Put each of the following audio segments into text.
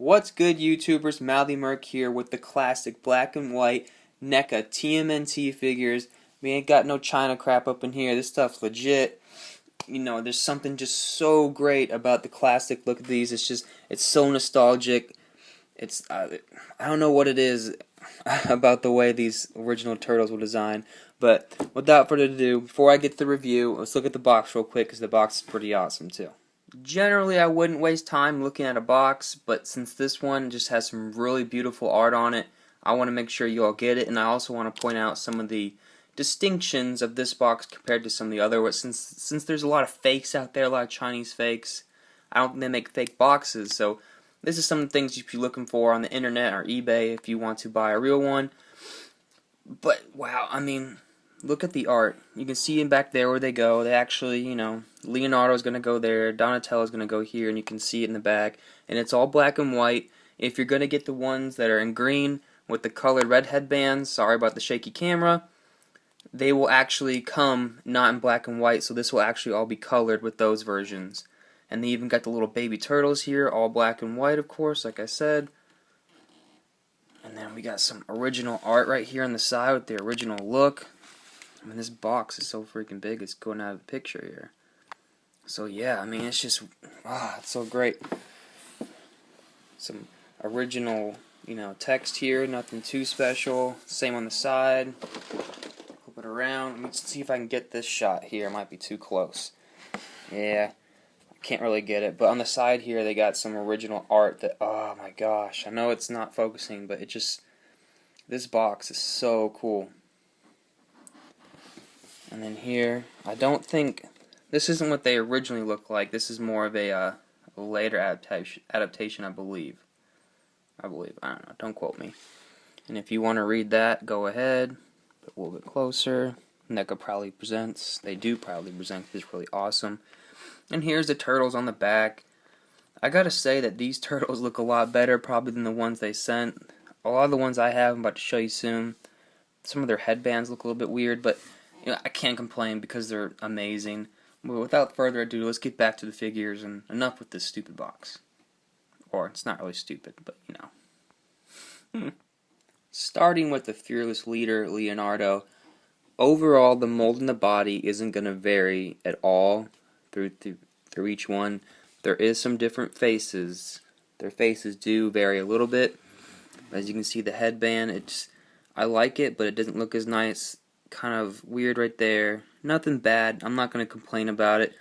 What's good, YouTubers? Mouthy Merc here with the classic black and white NECA TMNT figures. We ain't got no China crap up in here. This stuff's legit. You know, there's something just so great about the classic look of these. It's so nostalgic. I don't know what it is about the way these original turtles were designed. But without further ado, before I get to the review, let's look at the box real quick because the box is pretty awesome too. Generally, I wouldn't waste time looking at a box, but since this one just has some really beautiful art on it, I want to make sure you all get it, and I also want to point out some of the distinctions of this box compared to some of the other ones. Since there's a lot of fakes out there, a lot of Chinese fakes, I don't think they make fake boxes, so this is some of the things you should be looking for on the internet or eBay if you want to buy a real one. But, wow, I mean, look at the art. You can see in back there where they go. They actually, Leonardo is going to go there. Donatello is going to go here, and you can see it in the back. And it's all black and white. If you're going to get the ones that are in green with the colored red headbands, sorry about the shaky camera, they will actually come not in black and white, so this will actually all be colored with those versions. And they even got the little baby turtles here, all black and white, of course, like I said. And then we got some original art right here on the side with the original look. I mean, this box is so freaking big, it's going out of the picture here. So yeah, I mean, it's just, it's so great. Some original, text here, nothing too special. Same on the side. Flip it around. Let's see if I can get this shot here. It might be too close. Yeah, I can't really get it. But on the side here, they got some original art that, oh my gosh. I know it's not focusing, but this box is so cool. And then here, I don't think, this isn't what they originally look like. This is more of a later adaptation, I believe. I don't know, don't quote me. And if you want to read that, go ahead. But a little bit closer. NECA proudly presents. They do proudly present. It's really awesome. And here's the turtles on the back. I gotta say that these turtles look a lot better probably than the ones they sent. A lot of the ones I have, I'm about to show you soon. Some of their headbands look a little bit weird, but I can't complain because they're amazing. But without further ado, let's get back to the figures, and enough with this stupid box. Or, it's not really stupid, but Starting with the fearless leader, Leonardo, overall the mold in the body isn't going to vary at all through each one. There is some different faces. Their faces do vary a little bit. As you can see, the headband, I like it, but it doesn't look as nice. Kind of weird right there. Nothing bad. I'm not going to complain about it.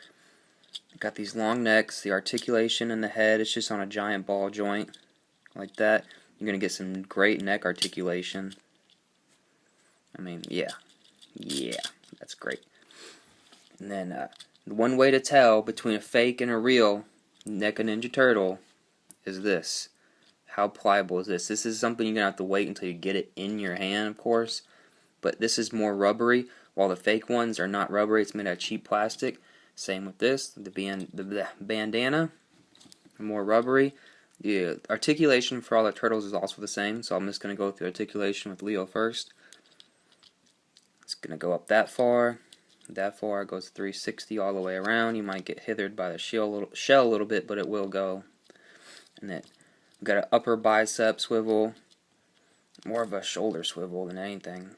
Got these long necks. The articulation in the head, it's just on a giant ball joint like that. You're going to get some great neck articulation. I mean, yeah, that's great. And then one way to tell between a fake and a real NECA Ninja Turtle is this. How pliable is this? This is something you're going to have to wait until you get it in your hand, of course. But this is more rubbery, while the fake ones are not rubbery. It's made out of cheap plastic. Same with this, the bandana, more rubbery. The articulation for all the turtles is also the same, so I'm just going to go through articulation with Leo first. It's going to go up that far. That far, it goes 360 all the way around. You might get hithered by the shell a little bit, but it will go. And then we've got an upper bicep swivel, more of a shoulder swivel than anything.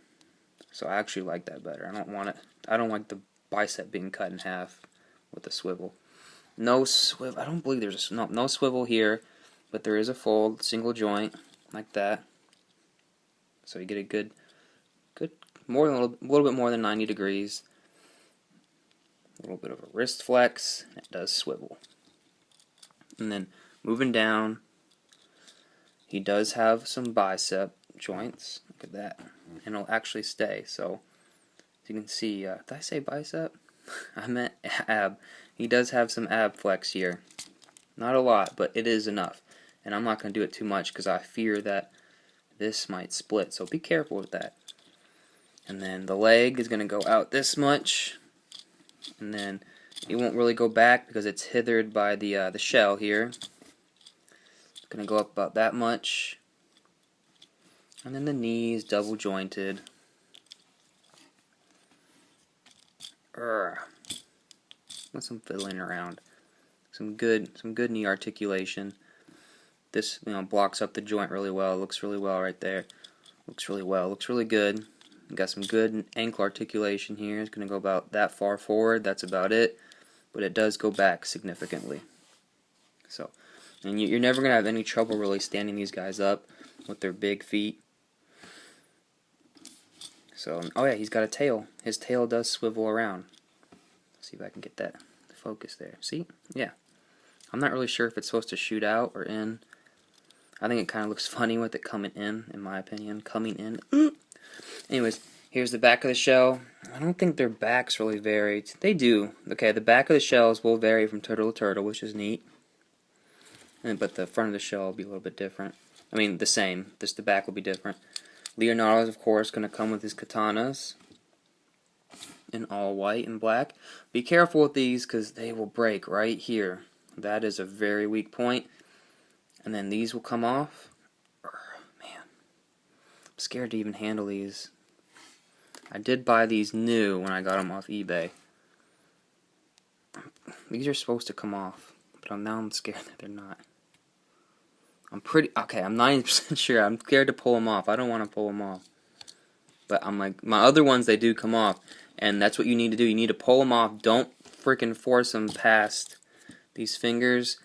So I actually like that better. I don't like the bicep being cut in half with the swivel. No swivel. I don't believe there's no swivel here, but there is a fold, single joint like that. So you get a good, a little bit more than 90 degrees. A little bit of a wrist flex. It does swivel. And then moving down, he does have some bicep joints. Look at that. And it'll actually stay. So, as you can see, did I say bicep? I meant ab. He does have some ab flex here. Not a lot, but it is enough. And I'm not going to do it too much because I fear that this might split. So be careful with that. And then the leg is going to go out this much. And then it won't really go back because it's hithered by the shell here. It's going to go up about that much. And then the knees double jointed. With some fiddling around. Some good knee articulation. This, blocks up the joint really well. It looks really well right there. Looks really well. Looks really good. Got some good ankle articulation here. It's going to go about that far forward. That's about it. But it does go back significantly. So, and you're never going to have any trouble really standing these guys up with their big feet. So, oh yeah, he's got a tail. His tail does swivel around. Let's see if I can get that focus there. See? Yeah. I'm not really sure if it's supposed to shoot out or in. I think it kind of looks funny with it coming in my opinion. Coming in. Anyways, here's the back of the shell. I don't think their backs really vary. They do. Okay, the back of the shells will vary from turtle to turtle, which is neat. But the front of the shell will be a little bit different. I mean, the same. Just the back will be different. Leonardo is, of course, going to come with his katanas in all white and black. Be careful with these because they will break right here. That is a very weak point. And then these will come off. Man, I'm scared to even handle these. I did buy these new when I got them off eBay. These are supposed to come off, but now I'm scared that they're not. I'm 90% sure. I'm scared to pull them off. I don't want to pull them off. But I'm like, my other ones, they do come off. And that's what you need to do. You need to pull them off. Don't freaking force them past these fingers.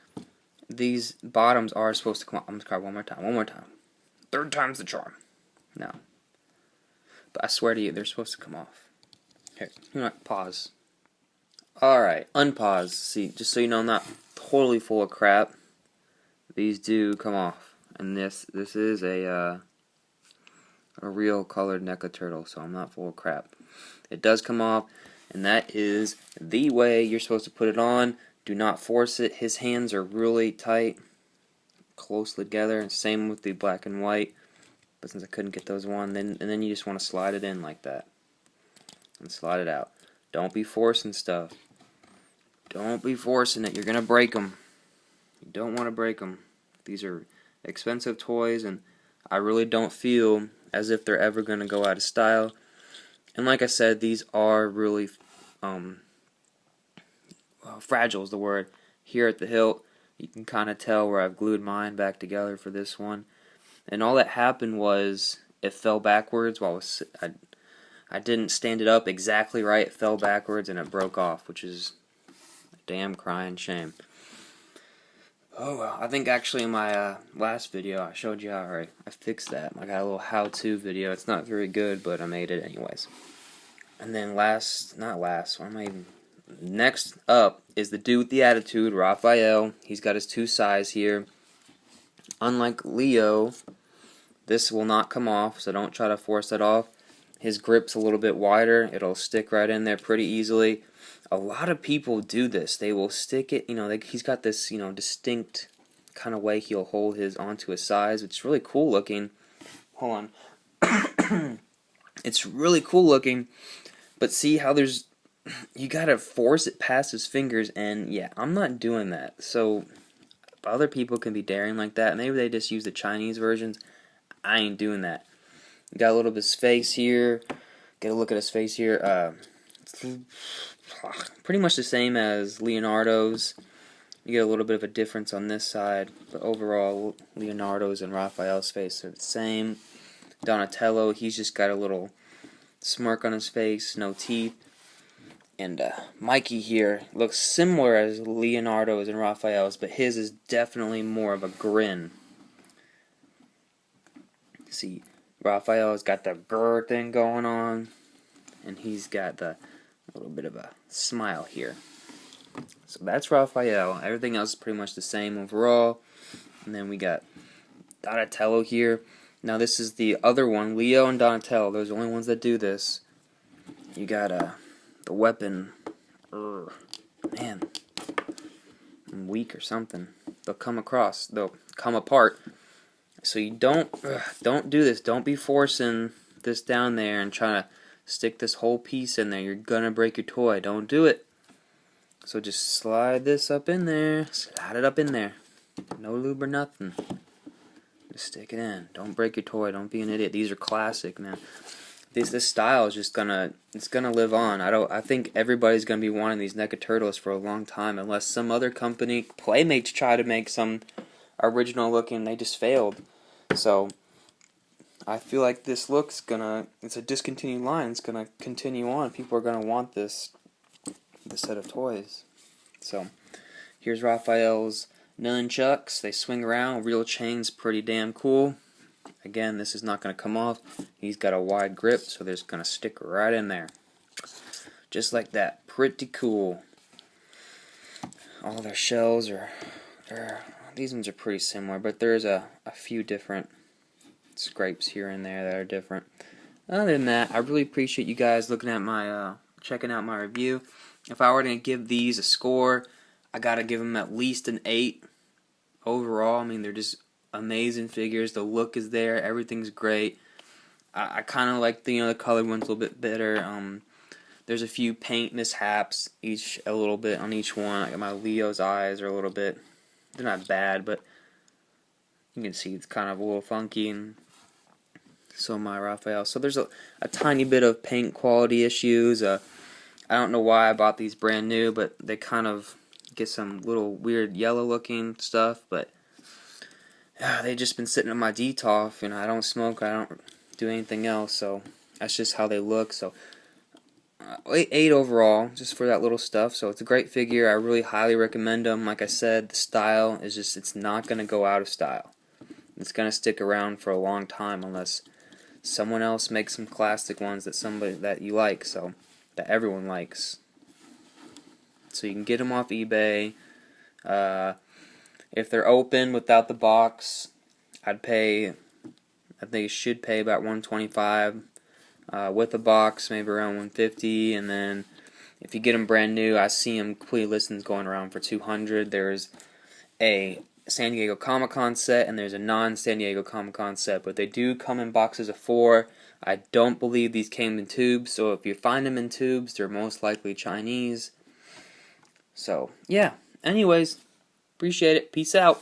These bottoms are supposed to come off. I'm going to try one more time. One more time. Third time's the charm. No. But I swear to you, they're supposed to come off. Here, pause. Alright, unpause. See, just so you know, I'm not totally full of crap. These do come off. And this is a real colored NECA turtle, so I'm not full of crap. It does come off, and that is the way you're supposed to put it on. Do not force it. His hands are really tight, closely together, and same with the black and white. But since I couldn't get those and then you just want to slide it in like that. And slide it out. Don't be forcing stuff. Don't be forcing it. You're going to break them. You don't want to break them. These are expensive toys, and I really don't feel as if they're ever going to go out of style. And like I said, these are really fragile is the word. Here at the hilt, you can kind of tell where I've glued mine back together for this one. And all that happened was it fell backwards while I didn't stand it up exactly right. It fell backwards and it broke off, which is a damn crying shame. Oh well, I think actually in my last video I showed you how I fixed that. I got a little how-to video. It's not very good, but I made it anyways. And then next up is the dude with the attitude, Raphael. He's got his two sides here. Unlike Leo, this will not come off, so don't try to force that off. His grip's a little bit wider. It'll stick right in there pretty easily. A lot of people do this. They will stick it, he's got this, distinct kind of way he'll hold his onto his sides, which is really cool looking. Hold on. It's really cool looking, but see how you gotta force it past his fingers, and yeah, I'm not doing that. So other people can be daring like that. Maybe they just use the Chinese versions. I ain't doing that. You got a little bit of his face here. Get a look at his face here. Pretty much the same as Leonardo's. You get a little bit of a difference on this side, but overall, Leonardo's and Raphael's face are the same. Donatello, he's just got a little smirk on his face, no teeth. And Mikey here looks similar as Leonardo's and Raphael's, but his is definitely more of a grin. See, Raphael's got the grr thing going on, and he's got the little bit of a smile here. So that's Raphael. Everything else is pretty much the same overall. And then we got Donatello here. Now this is the other one, Leo and Donatello. Those are the only ones that do this. You got the weapon. Man, I'm weak or something. They'll come apart. So you don't do this. Don't be forcing this down there and trying to stick this whole piece in there. You're gonna break your toy. Don't do it. So just slide this up in there. Slide it up in there. No lube or nothing. Just stick it in. Don't break your toy. Don't be an idiot. These are classic, man. This style is just gonna live on. I think everybody's gonna be wanting these NECA turtles for a long time, unless some other company, Playmates, try to make some original looking. They just failed. So I feel like this look's gonna, it's a discontinued line, it's gonna continue on. People are gonna want this set of toys. So here's Raphael's nunchucks. They swing around, real chain's pretty damn cool. Again, this is not gonna come off. He's got a wide grip, so they're just gonna stick right in there. Just like that. Pretty cool. All their shells are these ones are pretty similar, but there's a few different scrapes here and there that are different. Other than that, I really appreciate you guys looking at my checking out my review. If I were to give these a score, I gotta give them at least an 8 overall. I mean, they're just amazing figures. The look is there. Everything's great. I kind of like the colored ones a little bit better. There's a few paint mishaps, a little bit on each one. Like my Leo's eyes are a little bit, they're not bad, but you can see it's kind of a little funky, and so my Raphael. So there's a tiny bit of paint quality issues. I don't know why I bought these brand new, but they kind of get some little weird yellow looking stuff, but they've just been sitting in my DTOF. I don't smoke, I don't do anything else, so that's just how they look. So 8 overall, just for that little stuff. So it's a great figure. I really highly recommend them. Like I said, the style is just, it's not going to go out of style. It's going to stick around for a long time unless someone else makes some classic ones that you like, so that everyone likes. So you can get them off eBay. If they're open without the box, I think you should pay about $125. With a box, maybe around $150, and then if you get them brand new, I see them complete listings going around for $200. There's a San Diego Comic-Con set, and there's a non-San Diego Comic-Con set, but they do come in boxes of 4. I don't believe these came in tubes, so if you find them in tubes, they're most likely Chinese. So, yeah. Anyways, appreciate it. Peace out.